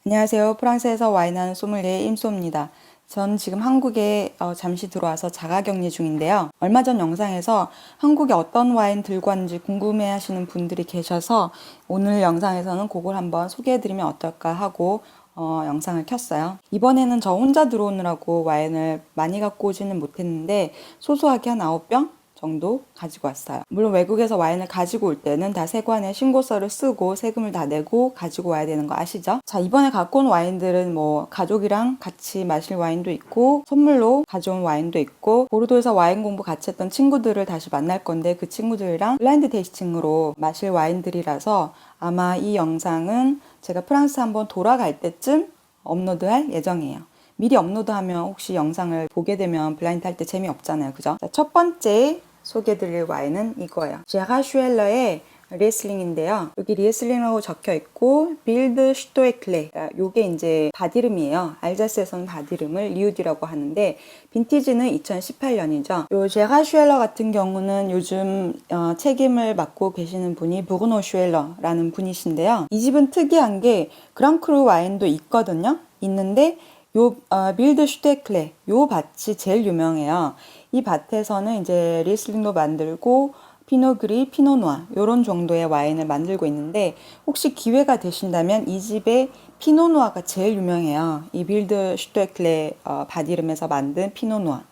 안녕하세요. 프랑스에서 와인하는 소믈리에 임소입니다. 전 지금 한국에 잠시 들어와서 자가격리 중인데요. 얼마 전 영상에서 한국에 어떤 와인 들고 왔는지 궁금해 하시는 분들이 계셔서 오늘 영상에서는 그걸 한번 소개해드리면 어떨까 하고 영상을 켰어요. 이번에는 저 혼자 들어오느라고 와인을 많이 갖고 오지는 못했는데 소소하게 한 9병 정도 가지고 왔어요. 물론 외국에서 와인을 가지고 올 때는 다 세관에 신고서를 쓰고 세금을 다 내고 가지고 와야 되는 거 아시죠? 자, 이번에 갖고 온 와인들은 뭐 가족이랑 같이 마실 와인도 있고 선물로 가져온 와인도 있고 보르도에서 와인 공부 같이 했던 친구들을 다시 만날 건데 그 친구들이랑 블라인드 테이스팅으로 마실 와인들이라서 아마 이 영상은 제가 프랑스 한번 돌아갈 때쯤 업로드할 예정이에요. 미리 업로드하면 혹시 영상을 보게 되면 블라인드 할 때 재미없잖아요. 그죠? 자, 첫 번째 소개해드릴 와인은 이거예요. 제가 슈엘러의 리에슬링인데요. 여기 리에슬링이라고 적혀 있고 빌드 슈토에클레, 요게 이제 바디름이에요. 알자스에서는 바디름을 리우디라고 하는데 빈티지는 2018년이죠. 요 제가 슈엘러 같은 경우는 요즘 책임을 맡고 계시는 분이 브루노 슈엘러라는 분이신데요. 이 집은 특이한 게 그랑크루 와인도 있거든요. 있는데 요 빌드 슈테클레 요 밭이 제일 유명해요. 이 밭에서는 이제 리슬링도 만들고 피노그리, 피노누아 요런 정도의 와인을 만들고 있는데 혹시 기회가 되신다면 이 집의 피노누아가 제일 유명해요. 이 빌드 슈테클레 밭 이름에서 만든 피노누아.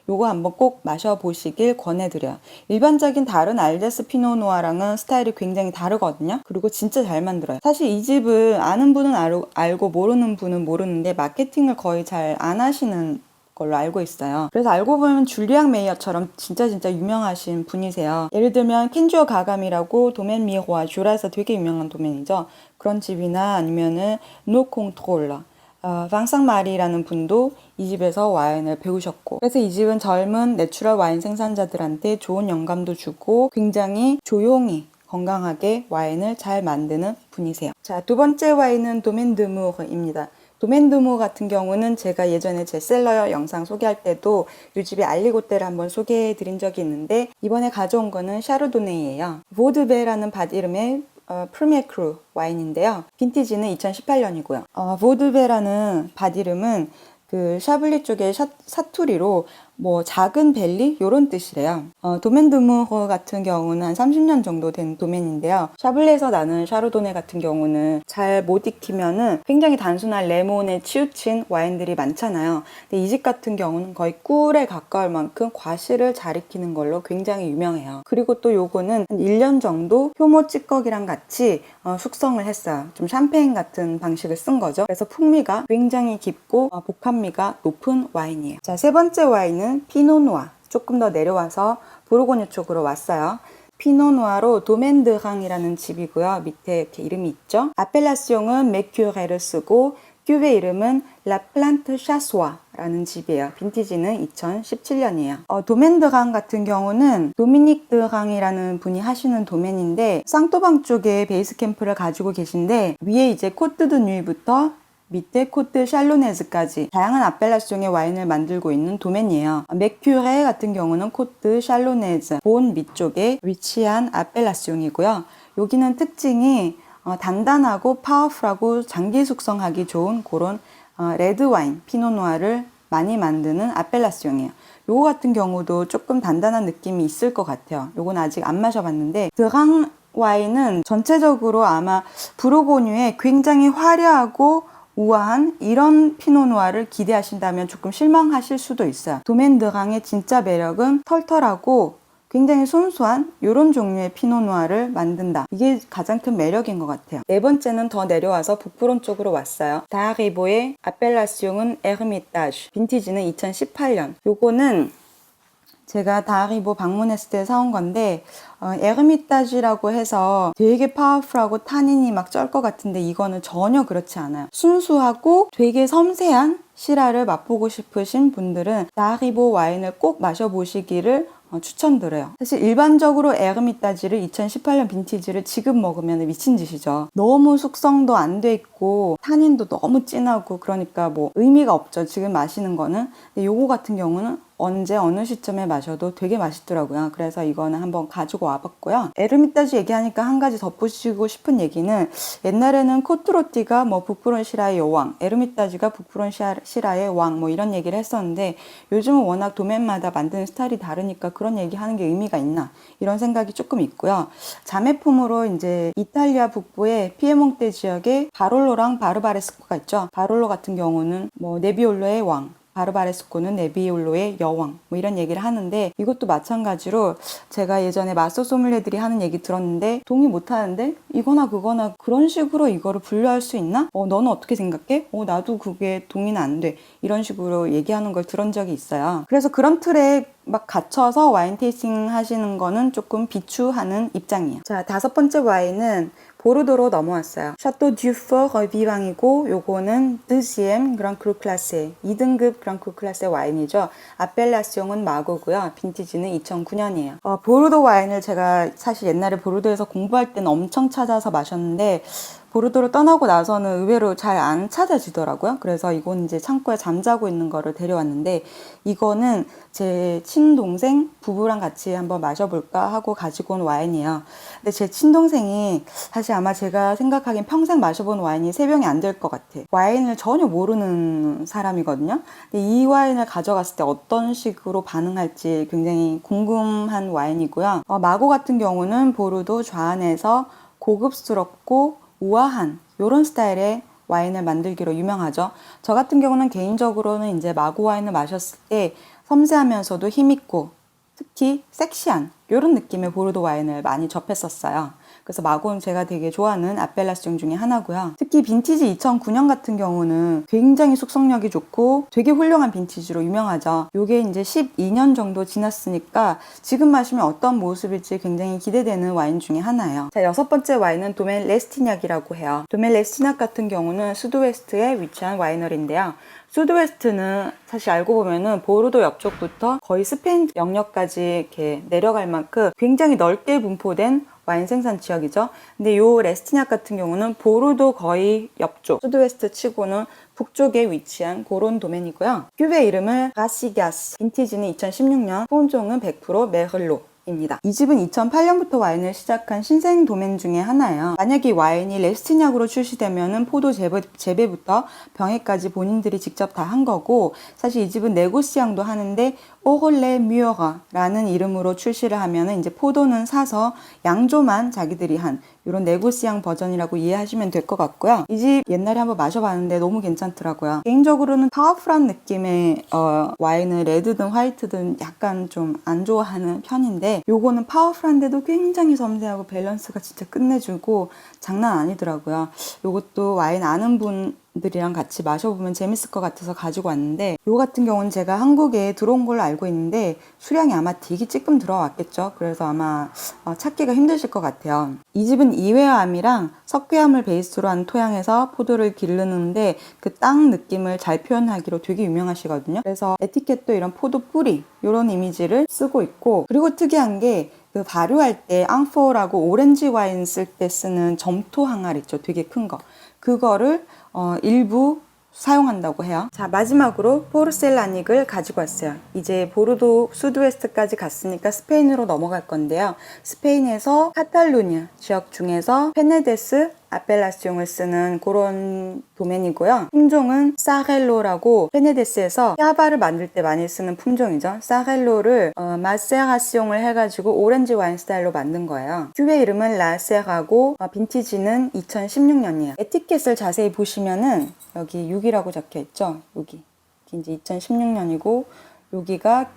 요거 한번 꼭 마셔보시길 권해드려요. 일반적인 다른 알자스 피노누아랑은 스타일이 굉장히 다르거든요. 그리고 진짜 잘 만들어요. 사실 이 집은 아는 분은 알고 모르는 분은 모르는데 마케팅을 거의 잘 안 하시는 걸로 알고 있어요. 그래서 알고 보면 줄리앙 메이어처럼 진짜 유명하신 분이세요. 예를 들면 켄주어 가감이라고 도멘 미호와 쥬라에서 되게 유명한 도멘이죠. 그런 집이나 아니면은 노콩트롤러 방상마리라는 분도 이 집에서 와인을 배우셨고, 그래서 이 집은 젊은 내추럴 와인 생산자들한테 좋은 영감도 주고 굉장히 조용히 건강하게 와인을 잘 만드는 분이세요. 자, 두 번째 와인은 도멘 드무르입니다. 도멘 드무르 같은 경우는 제가 예전에 제 셀러 영상 소개할 때도 이 집의 알리고떼를 한번 소개해 드린 적이 있는데 이번에 가져온 거는 샤르도네이예요. 보드베라는 밭 이름의 프리메크루 와인인데요. 빈티지는 2018년이고요. 보드베라는 밭 이름은 그 샤블리 쪽의 사투리로 뭐 작은 밸리 요런 뜻이래요. 도멘 드무르 같은 경우는 한 30년 정도 된 도멘인데요. 샤블리에서 나는 샤르도네 같은 경우는 잘 못 익히면은 굉장히 단순한 레몬에 치우친 와인들이 많잖아요. 근데 이 집 같은 경우는 거의 꿀에 가까울 만큼 과실을 잘 익히는 걸로 굉장히 유명해요. 그리고 또 요거는 한 1년 정도 효모 찌꺼기랑 같이 숙성을 했어요. 좀 샴페인 같은 방식을 쓴 거죠. 그래서 풍미가 굉장히 깊고 복합미가 높은 와인이에요. 자, 세 번째 와인은 피노누아. 조금 더 내려와서 보르고뉴 쪽으로 왔어요. 피노누아로 도멘드랑이라는 집이고요. 밑에 이렇게 이름이 있죠. 아펠라시옹은 메큐레를 쓰고 큐베 이름은 라 플란트 샤소아라는 집이에요. 빈티지는 2017년이에요. 도멘드랑 같은 경우는 도미닉 드랑이라는 분이 하시는 도멘인데 쌍또방 쪽에 베이스 캠프를 가지고 계신데 위에 이제 코트 드 누이부터 밑에 코트 샬로네즈까지 다양한 아펠라시옹의 와인을 만들고 있는 도멘이에요. 메큐레 같은 경우는 코트 샬로네즈 본 밑쪽에 위치한 아펠라시옹이고요. 여기는 특징이 단단하고 파워풀하고 장기 숙성하기 좋은 그런 레드 와인, 피노누아를 많이 만드는 아펠라시옹이에요. 요거 같은 경우도 조금 단단한 느낌이 있을 것 같아요. 요건 아직 안 마셔봤는데 드랑 와인은 전체적으로 아마 부르고뉴에 굉장히 화려하고 우아한 이런 피노누아를 기대하신다면 조금 실망하실 수도 있어요. 도멘 드랑의 진짜 매력은 털털하고 굉장히 순수한 이런 종류의 피노누아를 만든다. 이게 가장 큰 매력인 것 같아요. 네 번째는 더 내려와서 북부론 쪽으로 왔어요. 다리보의 아펠라시옹은 에르미타주. 빈티지는 2018년. 요거는 제가 다리보 방문했을 때 사온 건데 에르미타지라고 해서 되게 파워풀하고 타닌이 막 쩔 것 같은데 이거는 전혀 그렇지 않아요. 순수하고 되게 섬세한 시라를 맛보고 싶으신 분들은 다리보 와인을 꼭 마셔보시기를 추천드려요. 사실 일반적으로 에르미타지를 2018년 빈티지를 지금 먹으면 미친 짓이죠. 너무 숙성도 안 돼 있고 타닌도 너무 진하고 그러니까 뭐 의미가 없죠. 지금 마시는 거는. 근데 요거 같은 경우는 언제 어느 시점에 마셔도 되게 맛있더라고요. 그래서 이거는 한번 가지고 와봤고요. 에르미따주 얘기하니까 한 가지 덧붙이고 싶은 얘기는 옛날에는 코트로띠가 뭐 북푸른 시라의 여왕, 에르미따주가 북푸른 시라의 왕 뭐 이런 얘기를 했었는데 요즘은 워낙 도면마다 만드는 스타일이 다르니까 그런 얘기하는 게 의미가 있나 이런 생각이 조금 있고요. 자매품으로 이제 이탈리아 북부의 피에몬테 지역에 바롤로랑 바르바레스코가 있죠. 바롤로 같은 경우는 뭐 네비올로의 왕, 바르바레스코는 네비올로의 여왕 뭐 이런 얘기를 하는데 이것도 마찬가지로 제가 예전에 마스터 소믈리에들이 하는 얘기 들었는데 동의 못하는데 이거나 그거나 그런 식으로 이거를 분류할 수 있나? 너는 어떻게 생각해? 나도 그게 동의는 안 돼. 이런 식으로 얘기하는 걸 들은 적이 있어요. 그래서 그런 틀에 막 갇혀서 와인 테이스팅 하시는 거는 조금 비추하는 입장이에요. 자, 5번째 와인은 보르도로 넘어왔어요. 샤또 듀포 비방이고 요거는 드시엠 그랑크루 클라세 2등급 그랑크루 클라세 와인이죠. 아펠라시옹은 마고고요. 빈티지는 2009년이에요. 보르도 와인을 제가 사실 옛날에 보르도에서 공부할 때는 엄청 찾아서 마셨는데 보르도를 떠나고 나서는 의외로 잘 안 찾아지더라고요. 그래서 이건 이제 창고에 잠자고 있는 거를 데려왔는데 이거는 제 친동생 부부랑 같이 한번 마셔볼까 하고 가지고 온 와인이에요. 근데 제 친동생이 사실 아마 제가 생각하기엔 평생 마셔본 와인이 3병이 안 될 것 같아. 와인을 전혀 모르는 사람이거든요. 근데 이 와인을 가져갔을 때 어떤 식으로 반응할지 굉장히 궁금한 와인이고요. 마고 같은 경우는 보르도 좌안에서 고급스럽고 우아한 이런 스타일의 와인을 만들기로 유명하죠. 저 같은 경우는 개인적으로는 이제 마고 와인을 마셨을 때 섬세하면서도 힘있고 특히 섹시한 이런 느낌의 보르도 와인을 많이 접했었어요. 그래서 마고는 제가 되게 좋아하는 아펠라시옹 중에 하나고요. 특히 빈티지 2009년 같은 경우는 굉장히 숙성력이 좋고 되게 훌륭한 빈티지로 유명하죠. 요게 이제 12년 정도 지났으니까 지금 마시면 어떤 모습일지 굉장히 기대되는 와인 중에 하나예요. 자, 6번째 와인은 도멘 레스티냑이라고 해요. 도멘 레스티냑 같은 경우는 수드웨스트에 위치한 와이너리인데요. 수드웨스트는 사실 알고 보면은 보르도 옆쪽부터 거의 스페인 영역까지 이렇게 내려갈 만큼 굉장히 넓게 분포된 와인 생산 지역이죠. 근데 요 레스티냑 같은 경우는 보르도 거의 옆쪽, 수드웨스트 치고는 북쪽에 위치한 그런 도멘이고요. 큐베 이름은 가시가스, 빈티지는 2016년, 품종은 100% 메를로. 입니다. 이 집은 2008년부터 와인을 시작한 신생 도멘 중에 하나예요. 만약 이 와인이 레스티냑으로 출시되면은 포도 재배부터 병해까지 본인들이 직접 다 한 거고 사실 이 집은 네고시앙도 하는데 오홀레 뮤어라는 이름으로 출시를 하면은 이제 포도는 사서 양조만 자기들이 한 이런 네고시앙 버전이라고 이해하시면 될 것 같고요. 이 집 옛날에 한번 마셔봤는데 너무 괜찮더라고요. 개인적으로는 파워풀한 느낌의 와인을 레드든 화이트든 약간 좀 안 좋아하는 편인데 요거는 파워풀한데도 굉장히 섬세하고 밸런스가 진짜 끝내주고 장난 아니더라고요. 요것도 와인 아는 분들이랑 같이 마셔보면 재밌을 것 같아서 가지고 왔는데 요 같은 경우는 제가 한국에 들어온 걸로 알고 있는데 수량이 아마 되게 찔끔 들어왔겠죠. 그래서 아마 찾기가 힘드실 것 같아요. 이 집은 이회암이랑 석회암을 베이스로 한 토양에서 포도를 기르는데 그 땅 느낌을 잘 표현하기로 되게 유명하시거든요. 그래서 에티켓도 이런 포도 뿌리 이런 이미지를 쓰고 있고 그리고 특이한 게 그 발효할 때 앙포라고 오렌지 와인 쓸 때 쓰는 점토 항아리 있죠. 되게 큰 거. 그거를 일부 사용한다고 해요. 자, 마지막으로 포르셀라닉을 가지고 왔어요. 이제 보르도 수드웨스트까지 갔으니까 스페인으로 넘어갈 건데요. 스페인에서 카탈루냐 지역 중에서 페네데스 아펠라시옹을 쓰는 그런 도멘이고요. 품종은 사헬로라고 페네데스에서 야바를 만들 때 많이 쓰는 품종이죠. 사헬로를 마세라시옹을 해가지고 오렌지 와인 스타일로 만든 거예요. 큐베 이름은 라세라고 빈티지는 2016년이에요. 에티켓을 자세히 보시면은 여기 6이라고 적혀 있죠. 여기 이제 2016년이고 여기가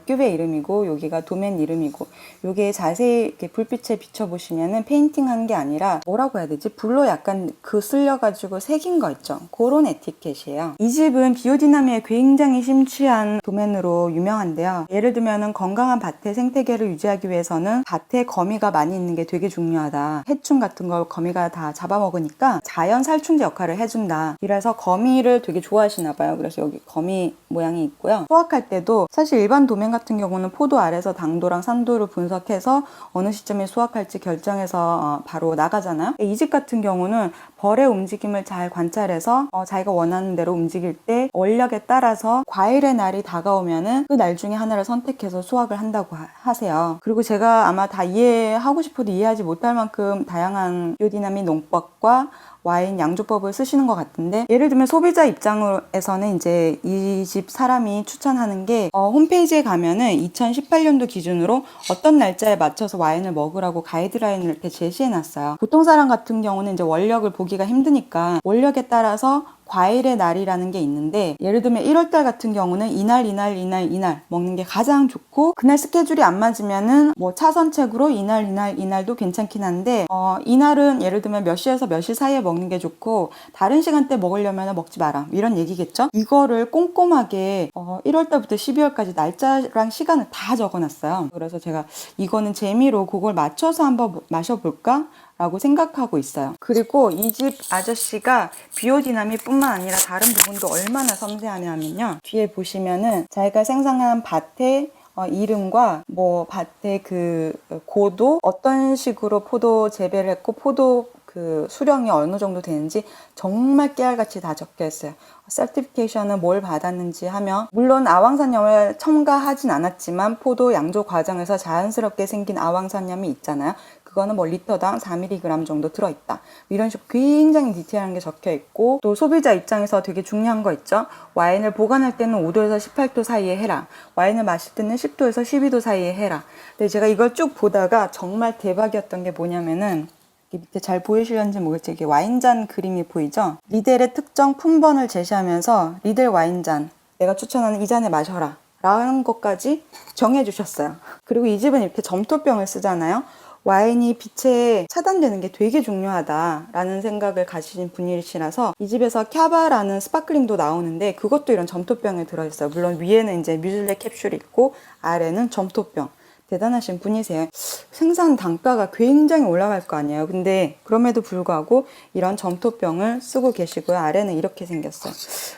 큐베 이름이고 여기가 도멘 이름이고 요게 자세히 이렇게 불빛에 비춰보시면은 페인팅한 게 아니라 뭐라고 해야 되지? 불로 약간 쓸려가지고 새긴 거 있죠. 그런 에티켓이에요. 이 집은 비오디나미에 굉장히 심취한 도멘으로 유명한데요. 예를 들면은 건강한 밭의 생태계를 유지하기 위해서는 밭에 거미가 많이 있는 게 되게 중요하다. 해충 같은 걸 거미가 다 잡아먹으니까 자연 살충제 역할을 해준다. 이래서 거미를 되게 좋아하시나 봐요. 그래서 여기 거미 모양이 있고요. 수확할 때 때도 사실 일반 도면 같은 경우는 포도 알에서 당도랑 산도를 분석해서 어느 시점에 수확할지 결정해서 바로 나가잖아요. 이 집 같은 경우는 벌의 움직임을 잘 관찰해서 자기가 원하는 대로 움직일 때 원력에 따라서 과일의 날이 다가오면은 그 날 중에 하나를 선택해서 수확을 한다고 하세요. 그리고 제가 아마 다 이해하고 싶어도 이해하지 못할 만큼 다양한 비오디나믹 농법과 와인 양조법을 쓰시는 것 같은데, 예를 들면 소비자 입장에서는 이제 이 집 사람이 추천하는 게 홈페이지에 가면은 2018년도 기준으로 어떤 날짜에 맞춰서 와인을 먹으라고 가이드라인을 이렇게 제시해 놨어요. 보통 사람 같은 경우는 이제 원력을 보기가 힘드니까 원력에 따라서 과일의 날이라는 게 있는데, 예를 들면 1월달 같은 경우는 이날 먹는 게 가장 좋고, 그날 스케줄이 안 맞으면은 뭐 차선책으로 이날도 괜찮긴 한데, 이날은 예를 들면 몇 시에서 몇 시 사이에 먹는 게 좋고 다른 시간대 먹으려면 먹지 마라, 이런 얘기겠죠. 이거를 꼼꼼하게 1월달부터 12월까지 날짜랑 시간을 다 적어놨어요. 그래서 제가 이거는 재미로 그걸 맞춰서 한번 마셔볼까? 라고 생각하고 있어요. 그리고 이 집 아저씨가 비오디나믹 뿐만 아니라 다른 부분도 얼마나 섬세하냐면요, 뒤에 보시면은 자기가 생산한 밭의 이름과 뭐 밭의 그 고도, 어떤 식으로 포도 재배를 했고 포도 그 수령이 어느 정도 되는지 정말 깨알같이 다 적혀 있어요. 서티피케이션은 뭘 받았는지 하면, 물론 아왕산염을 첨가하진 않았지만 포도 양조 과정에서 자연스럽게 생긴 아왕산염이 있잖아요. 그거는 뭐 리터당 4mg 정도 들어있다, 이런 식으로 굉장히 디테일한 게 적혀 있고, 또 소비자 입장에서 되게 중요한 거 있죠. 와인을 보관할 때는 5도에서 18도 사이에 해라, 와인을 마실 때는 10도에서 12도 사이에 해라. 근데 제가 이걸 쭉 보다가 정말 대박이었던 게 뭐냐면은, 밑에 잘 보이실런지 모르겠지만 이게 와인잔 그림이 보이죠? 리델의 특정 품번을 제시하면서 리델 와인잔, 내가 추천하는 이 잔을 마셔라 라는 것까지 정해주셨어요. 그리고 이 집은 이렇게 점토병을 쓰잖아요. 와인이 빛에 차단되는 게 되게 중요하다라는 생각을 가지신 분이시라서 이 집에서 캬바라는 스파클링도 나오는데 그것도 이런 점토병에 들어있어요. 물론 위에는 이제 뮤즐레 캡슐이 있고 아래는 점토병. 대단하신 분이세요. 생산 단가가 굉장히 올라갈 거 아니에요. 근데 그럼에도 불구하고 이런 점토병을 쓰고 계시고요. 아래는 이렇게 생겼어요.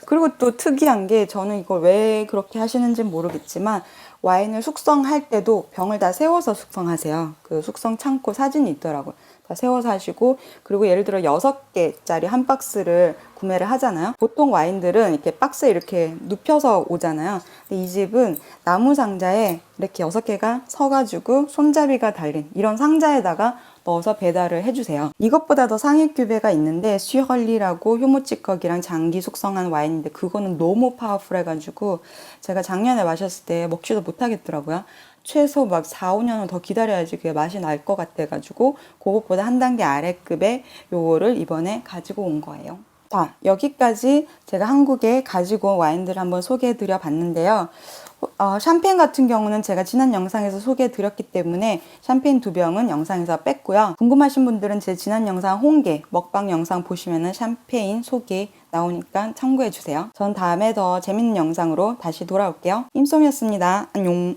그리고 또 특이한 게, 저는 이걸 왜 그렇게 하시는지 모르겠지만 와인을 숙성할 때도 병을 다 세워서 숙성하세요. 그 숙성 창고 사진이 있더라고요. 다 세워서 하시고, 그리고 예를 들어 6개짜리 한 박스를 구매를 하잖아요. 보통 와인들은 이렇게 박스에 이렇게 눕혀서 오잖아요. 근데 이 집은 나무 상자에 이렇게 6개가 서가지고 손잡이가 달린 이런 상자에다가 넣어서 배달을 해주세요. 이것보다 더 상위 규배가 있는데 슈헐리라고 효모찌꺼기랑 장기 숙성한 와인인데 그거는 너무 파워풀해가지고 제가 작년에 마셨을 때 먹지도 못하겠더라고요. 최소 막 4, 5년은 더 기다려야지 그게 맛이 날 것 같아가지고 그것보다 한 단계 아래급의 요거를 이번에 가지고 온 거예요. 자, 여기까지 제가 한국에 가지고 온 와인들을 한번 소개해 드려 봤는데요. 샴페인 같은 경우는 제가 지난 영상에서 소개해 드렸기 때문에 샴페인 2병은 영상에서 뺐고요. 궁금하신 분들은 제 지난 영상 홍게 먹방 영상 보시면은 샴페인 소개 나오니까 참고해 주세요. 전 다음에 더 재밌는 영상으로 다시 돌아올게요. 임솜이었습니다. 안녕.